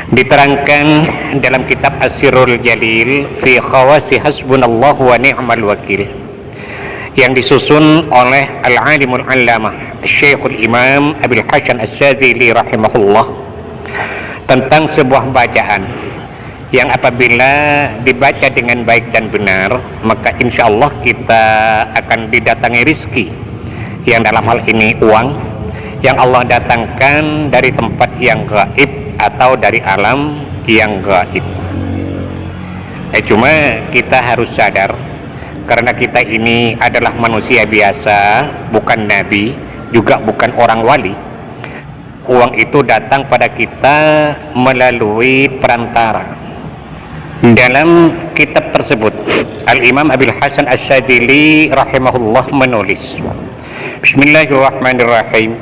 Diterangkan dalam kitab As-Sirrul Jalil fi khawasi hasbunallahu wa ni'mal wakil yang disusun oleh Al-Alimul Allamah Syekhul Imam Abil Hasan Asyadzili rahimahullah, tentang sebuah bacaan yang apabila dibaca dengan baik dan benar, maka insya Allah kita akan didatangi rizki, yang dalam hal ini uang, yang Allah datangkan dari tempat yang gaib atau dari alam yang gaib. Cuma kita harus sadar, karena kita ini adalah manusia biasa, bukan nabi, juga bukan orang wali. Uang itu datang pada kita melalui perantara. Dalam kitab tersebut, Al-Imam Abil Hasan Asyadzili rahimahullah menulis, Bismillahirrahmanirrahim.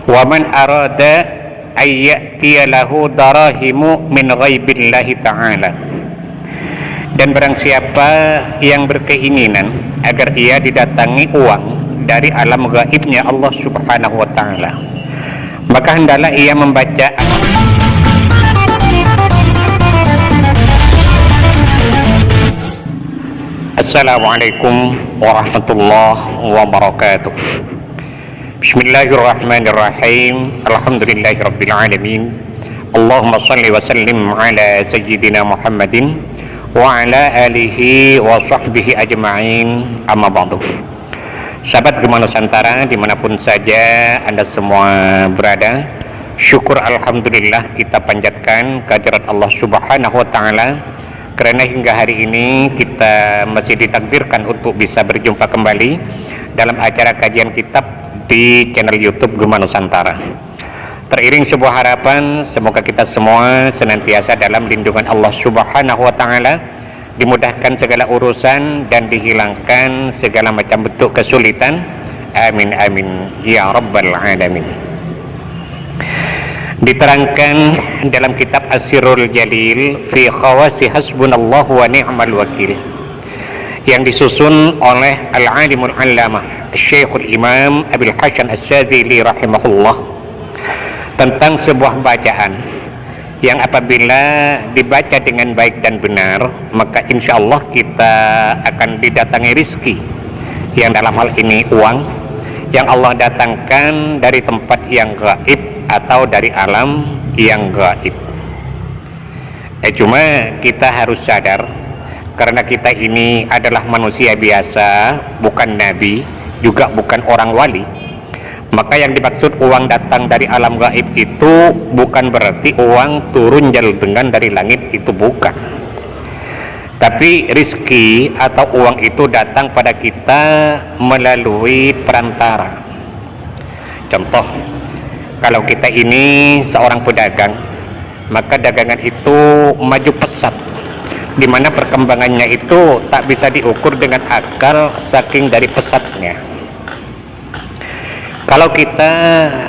Wa man arada ayyatiya lahu darahimu min ghaibillahi ta'ala. Dan barang siapa yang berkeinginan agar ia didatangi uang dari alam gaibnya Allah subhanahu wa ta'ala, maka hendaklah ia membaca Assalamualaikum warahmatullahi wabarakatuh. Bismillahirrahmanirrahim. Alhamdulillahirabbil alamin. Allahumma shalli wa sallim ala sayyidina Muhammadin wa ala alihi wa sahbihi ajma'in. Amma ba'du. Sahabat Gema Nusantara dimanapun saja Anda semua berada, syukur alhamdulillah kita panjatkan kehadirat Allah subhanahu wa ta'ala, karena hingga hari ini kita masih ditakdirkan untuk bisa berjumpa kembali dalam acara kajian kitab di channel YouTube Gema Nusantara. Teriring sebuah harapan, semoga kita semua senantiasa dalam lindungan Allah subhanahu wa ta'ala, dimudahkan segala urusan dan dihilangkan segala macam bentuk kesulitan. Amin amin ya rabbal alamin. Diterangkan dalam kitab As-Sirrul Jalil fi khawasi hasbunallahu wa ni'mal wakil yang disusun oleh Al-Alimul Allamah Syekhul Imam Abil Hasan Asyadzili rahimahullah, tentang sebuah bacaan yang apabila dibaca dengan baik dan benar, maka insya Allah kita akan didatangi rizki, yang dalam hal ini uang, yang Allah datangkan dari tempat yang gaib atau dari alam yang gaib. Cuma kita harus sadar, karena kita ini adalah manusia biasa, bukan nabi, juga bukan orang wali. Maka yang dimaksud uang datang dari alam gaib itu bukan berarti uang turun dengan dari langit, itu bukan. Tapi rizki atau uang itu datang pada kita melalui perantara. Contoh, kalau kita ini seorang pedagang, maka dagangan itu maju pesat, di mana perkembangannya itu tak bisa diukur dengan akal saking dari pesatnya. Kalau kita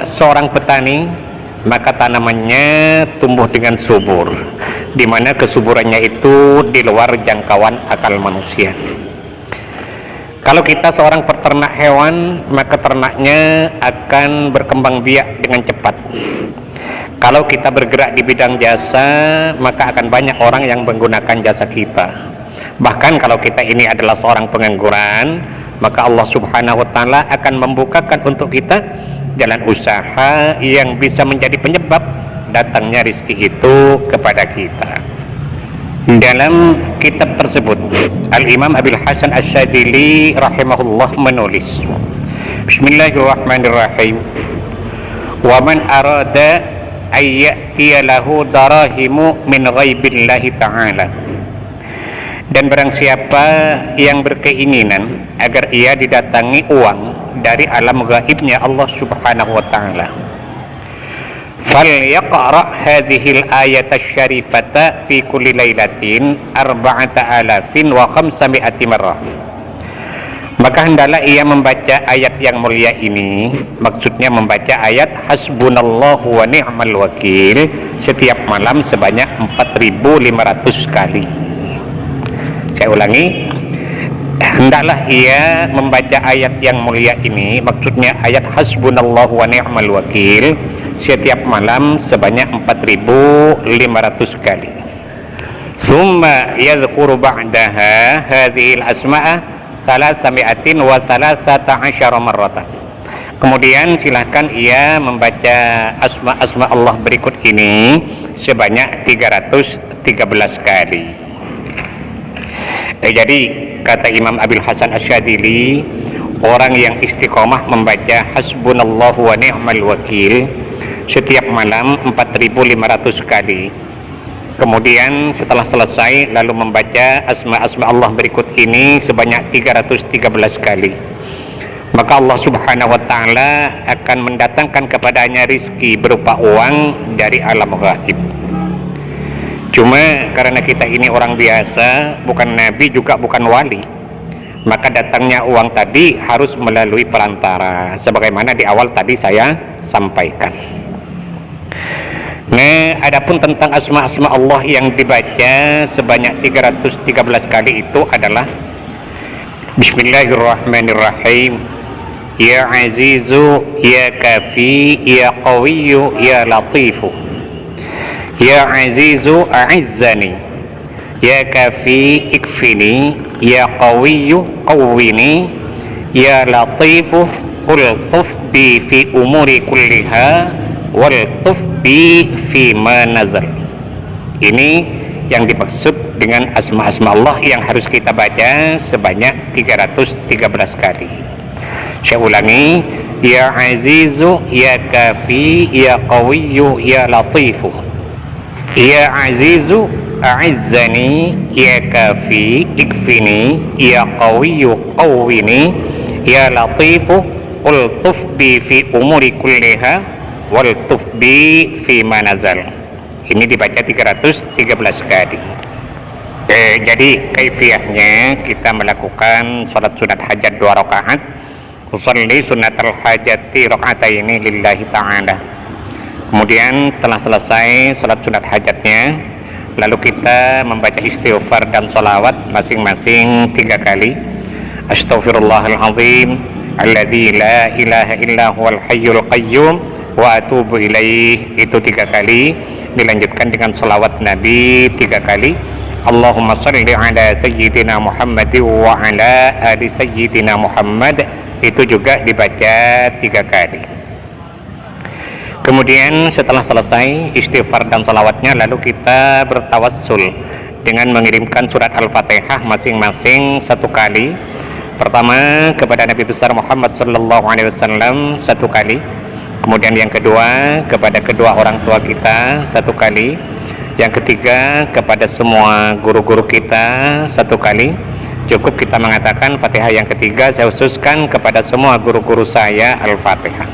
seorang petani, maka tanamannya tumbuh dengan subur, di mana kesuburannya itu di luar jangkauan akal manusia. Kalau kita seorang peternak hewan, maka ternaknya akan berkembang biak dengan cepat. Kalau kita bergerak di bidang jasa, maka akan banyak orang yang menggunakan jasa kita. Bahkan kalau kita ini adalah seorang pengangguran, maka Allah subhanahu wa ta'ala akan membukakan untuk kita jalan usaha yang bisa menjadi penyebab datangnya rizki itu kepada kita. Dalam kitab tersebut, Al-Imam Abil Hasan Asyadzili rahimahullah menulis, Bismillahirrahmanirrahim. Wa man arada ayyatiya lahu darahimu min ghaibillahi ta'ala. Dan barang siapa yang berkeinginan agar ia didatangi uang dari alam gaibnya Allah subhanahu wa ta'ala, falyaqra hadhil ayat asy-syarifata fi kulli lailatin 4,500 marrah. Maka hendaklah ia membaca ayat yang mulia ini, maksudnya membaca ayat hasbunallahu wa ni'mal wakil setiap malam sebanyak 4.500 kali. Saya ulangi, hendaklah ia membaca ayat yang mulia ini, maksudnya ayat hasbunallahu wa ni'mal wakil setiap malam sebanyak 4.500 kali. Thumma yadhkuru ba'daha hadhil asma'a 313 marratan. Kemudian silahkan ia membaca asma-asma Allah berikut ini sebanyak 313 kali. Jadi kata Imam Abil Hasan Asyadili, orang yang istiqomah membaca hasbunallahu wa ni'mal wakil setiap malam 4.500 kali. Kemudian setelah selesai lalu membaca asma-asma Allah berikut ini sebanyak 313 kali. Maka Allah Subhanahu wa ta'ala akan mendatangkan kepadanya rizki berupa uang dari alam gaib. Cuma karena kita ini orang biasa, bukan nabi juga bukan wali, maka datangnya uang tadi harus melalui perantara, sebagaimana di awal tadi saya sampaikan. Nah, adapun tentang asma-asma Allah yang dibaca sebanyak 313 kali itu adalah Bismillahirrahmanirrahim. Ya Azizu, Ya Kafi, Ya Qawiyyu, Ya Latifu. Ya Azizu a'izzani, Ya Kafi ikfini, Ya Qawiyyu qawwini, Ya Latifu ultuf bi fi umuri kulliha waltuf bi fi ma nazal. Ini yang dimaksud dengan asma-asma Allah yang harus kita baca sebanyak 313 kali. Saya ulangi, Ya Azizu, Ya Kafi, Ya Qawiyyu, Ya Latifu. Ya Azizu a'izzani, Ya Kafi ikfini, Ya Qawiyyu qawwini, Ya Latifu ultuf bi fi umuri kulliha waltuf bi fi ma nazal. Ini dibaca 313 kali. Jadi kaifiyahnya kita melakukan salat sunat hajat 2 rakaat. Usalli sunnatal hajati rakaataini lillahi ta'ala. Kemudian telah selesai salat sunat hajatnya, lalu kita membaca istighfar dan sholawat masing-masing 3 kali. Astaghfirullahalazim alladzi la ilaha illa huwal hayyul qayyum wa atubu ilaih, itu 3 kali. Dilanjutkan dengan sholawat Nabi 3 kali. Allahumma shalli ala sayyidina Muhammad wa ala ali sayyidina Muhammad, itu juga dibaca 3 kali. Kemudian setelah selesai istighfar dan salawatnya, lalu kita bertawassul dengan mengirimkan surat Al-Fatihah masing-masing 1 kali. Pertama kepada Nabi besar Muhammad sallallahu alaihi wasallam 1 kali. Kemudian yang kedua kepada kedua orang tua kita 1 kali. Yang ketiga kepada semua guru-guru kita 1 kali. Cukup kita mengatakan Fatihah yang ketiga saya khususkan kepada semua guru-guru saya Al-Fatihah.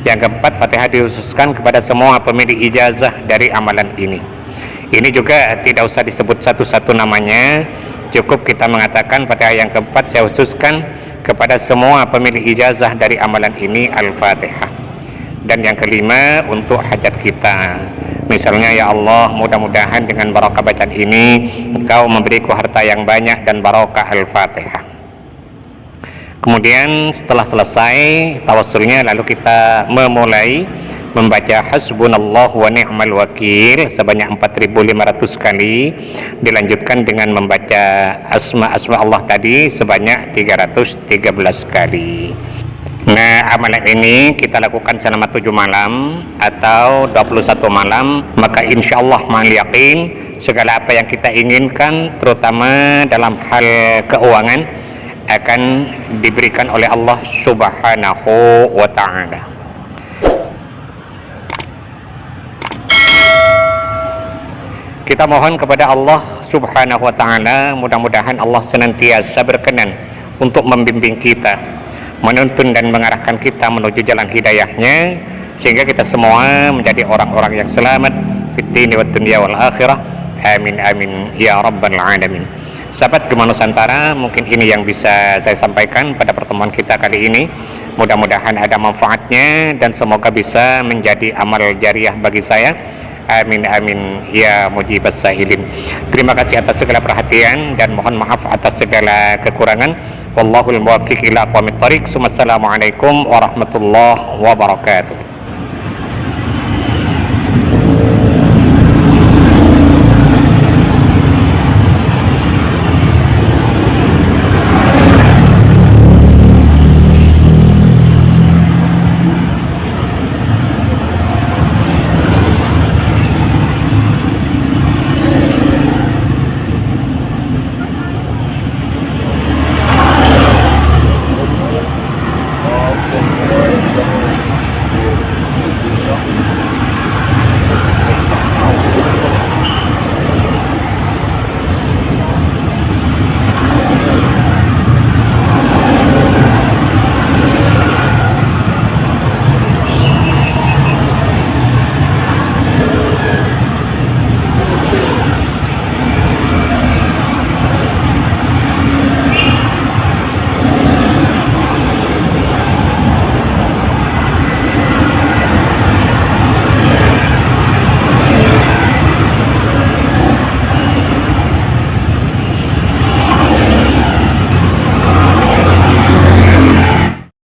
Yang keempat, Fatihah dikhususkan kepada semua pemilik ijazah dari amalan ini. Ini juga tidak usah disebut satu-satu namanya, cukup kita mengatakan Fatihah yang keempat saya khususkan kepada semua pemilik ijazah dari amalan ini Al-Fatihah. Dan yang kelima untuk hajat kita. Misalnya, ya Allah, mudah-mudahan dengan barokah bacaan ini Engkau memberiku harta yang banyak dan barokah Al-Fatihah. Kemudian setelah selesai tawassulnya, lalu kita memulai membaca hasbunallahu wa ni'mal wakil sebanyak 4.500 kali. Dilanjutkan dengan membaca asma-asma Allah tadi sebanyak 313 kali. Nah, amalan ini kita lakukan selama 7 malam atau 21 malam, maka insya Allah ma'al yakin segala apa yang kita inginkan, terutama dalam hal keuangan, akan diberikan oleh Allah Subhanahu wa ta'ala. Kita mohon kepada Allah Subhanahu wa ta'ala, mudah-mudahan Allah senantiasa berkenan untuk membimbing kita, menuntun dan mengarahkan kita menuju jalan hidayahnya, sehingga kita semua menjadi orang-orang yang selamat fid dini wad dunya wal akhirah. Amin amin ya rabbal alamin. Sahabat Gema Nusantara, mungkin ini yang bisa saya sampaikan pada pertemuan kita kali ini. Mudah-mudahan ada manfaatnya dan semoga bisa menjadi amal jariah bagi saya. Amin amin ya mujibas sahilin. Terima kasih atas segala perhatian dan mohon maaf atas segala kekurangan. Wallahul muwaffiq ila aqwamit thariq. Assalamualaikum warahmatullahi wabarakatuh.